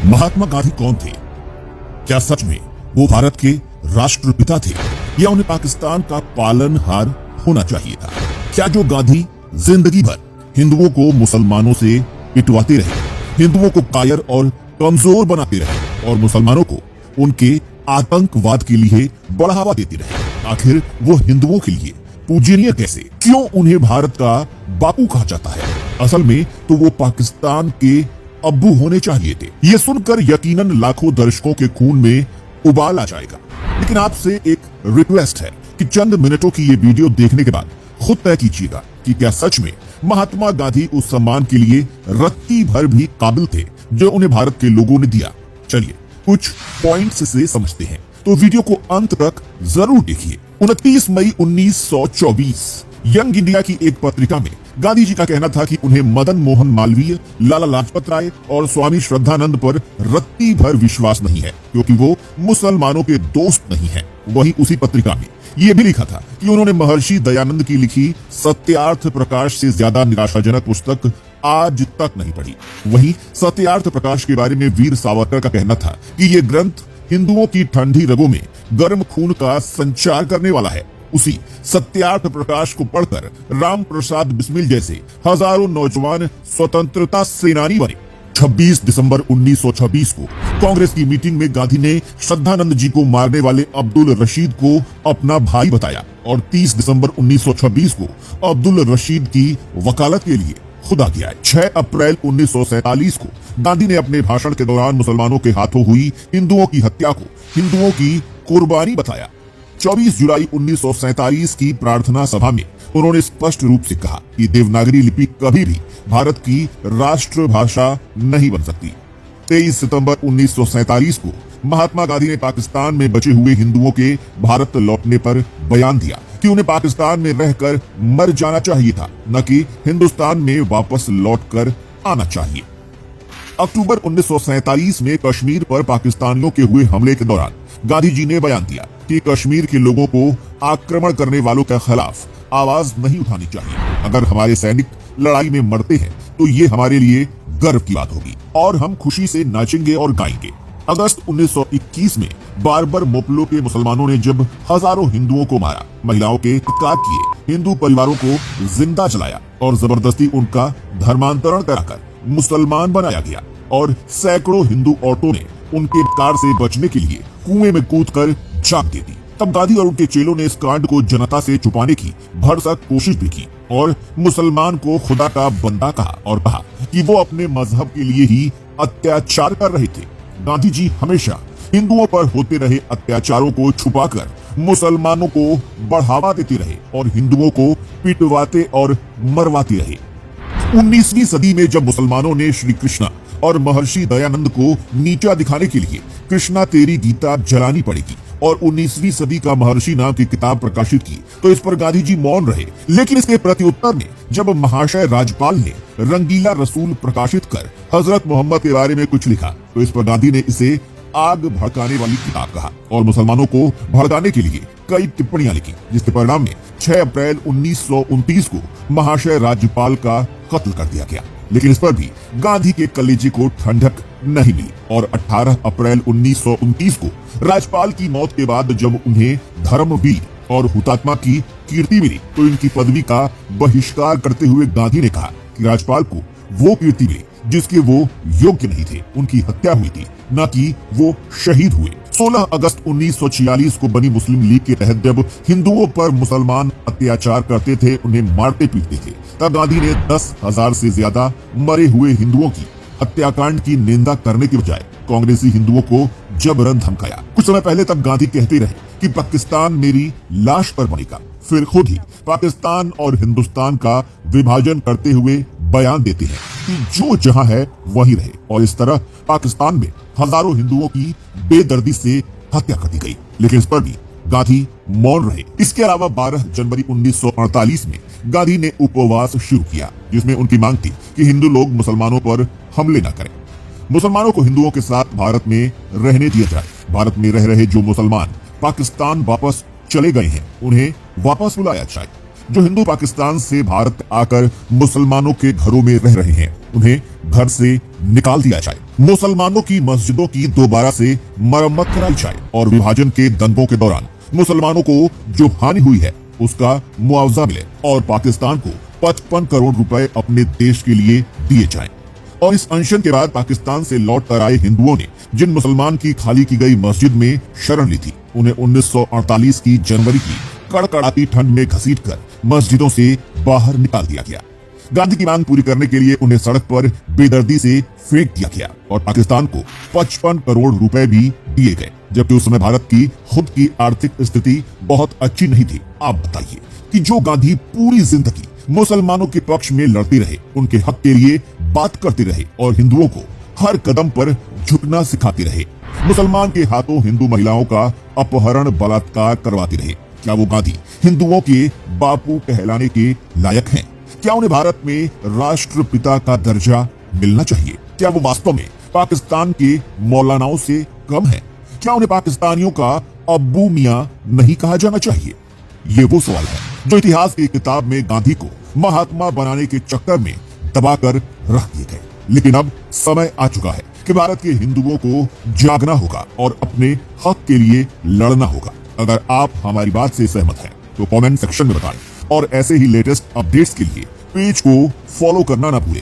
महात्मा गांधी कौन थे? क्या सच में वो भारत के राष्ट्रपिता थे या उन्हें पाकिस्तान का पालनहार होना चाहिए था? क्या जो गांधी जिंदगी भर हिंदुओं को मुसलमानों से पिटवाते रहे, हिंदुओं को कायर और कमजोर बनाते रहे और मुसलमानों को उनके आतंकवाद के लिए बढ़ावा देते रहे, आखिर वो हिंदुओं के लिए पूजनीय कैसे? क्यों उन्हें भारत का बापू कहा जाता है? असल में तो वो पाकिस्तान के अब्बू होने चाहिए थे। ये सुनकर यकीनन लाखों दर्शकों के खून में उबाल आ जाएगा, लेकिन आपसे एक रिक्वेस्ट है कि चंद मिनटों की ये वीडियो देखने के बाद खुद तय कीजिएगा कि क्या सच में महात्मा गांधी उस सम्मान के लिए रत्ती भर भी काबिल थे जो उन्हें भारत के लोगों ने दिया। चलिए कुछ पॉइंट्स से समझते हैं, तो वीडियो को अंत तक जरूर देखिए। 29 मई 1924 यंग इंडिया की एक पत्रिका में गांधी जी का कहना था कि उन्हें मदन मोहन मालवीय, लाला लाजपत राय और स्वामी श्रद्धानंद पर रत्ती भर विश्वास नहीं है क्योंकि वो मुसलमानों के दोस्त नहीं है। वहीं उसी पत्रिका में ये भी लिखा था कि उन्होंने महर्षि दयानंद की लिखी सत्यार्थ प्रकाश से ज्यादा निराशाजनक पुस्तक आज तक नहीं पढ़ी। वहीं सत्यार्थ प्रकाश के बारे में वीर सावरकर का कहना था कि ये ग्रंथ हिंदुओं की ठंडी रगों में गर्म खून का संचार करने वाला है। उसी सत्यार्थ प्रकाश को पढ़कर राम प्रसाद बिस्मिल जैसे हजारों नौजवान स्वतंत्रता सेनानी बने। 26 दिसंबर 1926 को कांग्रेस की मीटिंग में गांधी ने श्रद्धानंद जी को मारने वाले अब्दुल रशीद को अपना भाई बताया और 30 दिसंबर 1926 को अब्दुल रशीद की वकालत के लिए खुदा किया। 6 अप्रैल 1947 को गांधी ने अपने भाषण के दौरान मुसलमानों के हाथों हुई हिंदुओं की हत्या को हिंदुओं की कुर्बानी बताया। 24 जुलाई 1947 की प्रार्थना सभा में उन्होंने स्पष्ट रूप से कहा कि देवनागरी लिपि कभी भी भारत की राष्ट्रभाषा नहीं बन सकती। 23 सितंबर 1947 को महात्मा गांधी ने पाकिस्तान में बचे हुए हिंदुओं के भारत लौटने पर बयान दिया कि उन्हें पाकिस्तान में रहकर मर जाना चाहिए था, न कि हिंदुस्तान में वापस लौटकर आना चाहिए। अक्टूबर 1947 में कश्मीर पर पाकिस्तानियों के हुए हमले के दौरान गांधी जी ने बयान दिया कि कश्मीर के लोगों को आक्रमण करने वालों के खिलाफ आवाज नहीं उठानी चाहिए। अगर हमारे सैनिक लड़ाई में मरते हैं तो ये हमारे लिए गर्व की बात होगी और हम खुशी से नाचेंगे और गाएंगे। अगस्त 1921 में बारबर मोपलो के मुसलमानों ने जब हजारों हिंदुओं को मारा, महिलाओं के तिरस्कार किए, हिंदू परिवारों को जिंदा जलाया और जबरदस्ती उनका धर्मांतरण कराकर मुसलमान बनाया गया और सैकड़ों हिंदू औरतों ने उनके कार से बचने के लिए कुएं में कूदकर जान दे दी। तब गांधी और उनके चेलों ने इस कांड को जनता से छुपाने की भरसक कोशिश भी की और मुसलमान को खुदा का बंदा कहा और कहा कि वो अपने मजहब के लिए ही अत्याचार कर रहे थे। गांधी जी हमेशा हिंदुओं पर होते रहे अत्याचारों को छुपाकर मुसलमानों को बढ़ावा देते रहे और हिंदुओं को पिटवाते और मरवाते रहे। 19वीं सदी में जब मुसलमानों ने श्री कृष्णा और महर्षि दयानंद को नीचा दिखाने के लिए कृष्णा तेरी गीता जलानी पड़ेगी और 19वीं सदी का महर्षि नाम की किताब प्रकाशित की तो इस पर गांधी जी मौन रहे। लेकिन इसके प्रत्युत्तर में जब महाशय राज्यपाल ने रंगीला रसूल प्रकाशित कर हजरत मोहम्मद के बारे में कुछ लिखा तो इस पर गांधी ने इसे आग भड़काने वाली किताब कहा और मुसलमानों को भड़काने के लिए कई टिप्पणियां लिखी, जिसके परिणाम में 6 अप्रैल 1929 को महाशय राज्यपाल का कत्ल कर दिया गया। लेकिन इस पर भी गांधी के कलेजे को ठंडक नहीं मिली और 18 अप्रैल 1929 को राज्यपाल की मौत के बाद जब उन्हें धर्मवीर और हुतात्मा की कीर्ति मिली तो इनकी पदवी का बहिष्कार करते हुए गांधी ने कहा कि राज्यपाल को वो कीर्ति मिली जिसके वो योग्य नहीं थे, उनकी हत्या हुई थी, न कि वो शहीद हुए। 16 अगस्त 1946 को बनी मुस्लिम लीग के तहत जब हिंदुओं पर मुसलमान अत्याचार करते थे, उन्हें मारते पीटते थे, तब गांधी ने 10,000 से ज्यादा मरे हुए हिंदुओं की हत्याकांड की निंदा करने के बजाय कांग्रेसी हिंदुओं को जबरन धमकाया। कुछ समय पहले तब गांधी कहते रहे कि पाकिस्तान मेरी लाश पर बनेगा, फिर खुद ही पाकिस्तान और हिंदुस्तान का विभाजन करते हुए बयान देते हैं कि जो जहां है वहीं रहे और इस तरह पाकिस्तान में हजारों हिंदुओं की बेदर्दी से हत्या कर दी गई। लेकिन इस पर भी गांधी मौन रहे। इसके अलावा 12 जनवरी 1948 में गांधी ने उपवास शुरू किया जिसमें उनकी मांग थी कि हिंदू लोग मुसलमानों पर हमले न करें, मुसलमानों को हिंदुओं के साथ भारत में रहने दिया जाए। भारत में रह रहे जो मुसलमान पाकिस्तान वापस चले गए हैं उन्हें वापस बुलाया जाए। जो हिंदू पाकिस्तान से भारत आकर मुसलमानों के घरों में रह रहे हैं उन्हें घर से निकाल दिया जाए। मुसलमानों की मस्जिदों की दोबारा से मरम्मत कराई जाए और विभाजन के दंगों के दौरान मुसलमानों को जो हानि हुई है उसका मुआवजा मिले और पाकिस्तान को 55 करोड़ रुपए अपने देश के लिए दिए जाएं। और इस अनशन के बाद पाकिस्तान से लौट कर आए हिंदुओं ने जिन मुसलमान की खाली की गई मस्जिद में शरण ली थी उन्हें 1948 की जनवरी की कड़कड़ाती ठंड में घसीटकर मस्जिदों से बाहर निकाल दिया गया। गांधी की मांग पूरी करने के लिए उन्हें सड़क पर बेदर्दी से फेंक दिया गया और पाकिस्तान को 55 करोड़ रुपए भी दिए गए, जबकि उस समय भारत की खुद की आर्थिक स्थिति बहुत अच्छी नहीं थी। आप बताइए कि जो गांधी पूरी जिंदगी मुसलमानों के पक्ष में लड़ते रहे, उनके हक के लिए बात करते रहे और हिंदुओं को हर कदम पर झुकना सिखाते रहे, मुसलमान के हाथों हिंदू महिलाओं का अपहरण बलात्कार करवाते रहे, क्या वो गांधी हिंदुओं के बापू कहलाने के लायक हैं? क्या उन्हें भारत में राष्ट्रपिता का दर्जा मिलना चाहिए? क्या वो वास्तव में पाकिस्तान के मौलानाओं से कम है? क्या उन्हें पाकिस्तानियों का अब्बू मियां नहीं कहा जाना चाहिए? ये वो सवाल है जो इतिहास की किताब में गांधी को महात्मा बनाने के चक्कर में दबाकर रख दिए गए। लेकिन अब समय आ चुका है कि भारत के हिंदुओं को जागना होगा और अपने हक के लिए लड़ना होगा। अगर आप हमारी बात से सहमत हैं तो कमेंट सेक्शन में बताएं और ऐसे ही लेटेस्ट अपडेट्स के लिए पेज को फॉलो करना ना भूलें।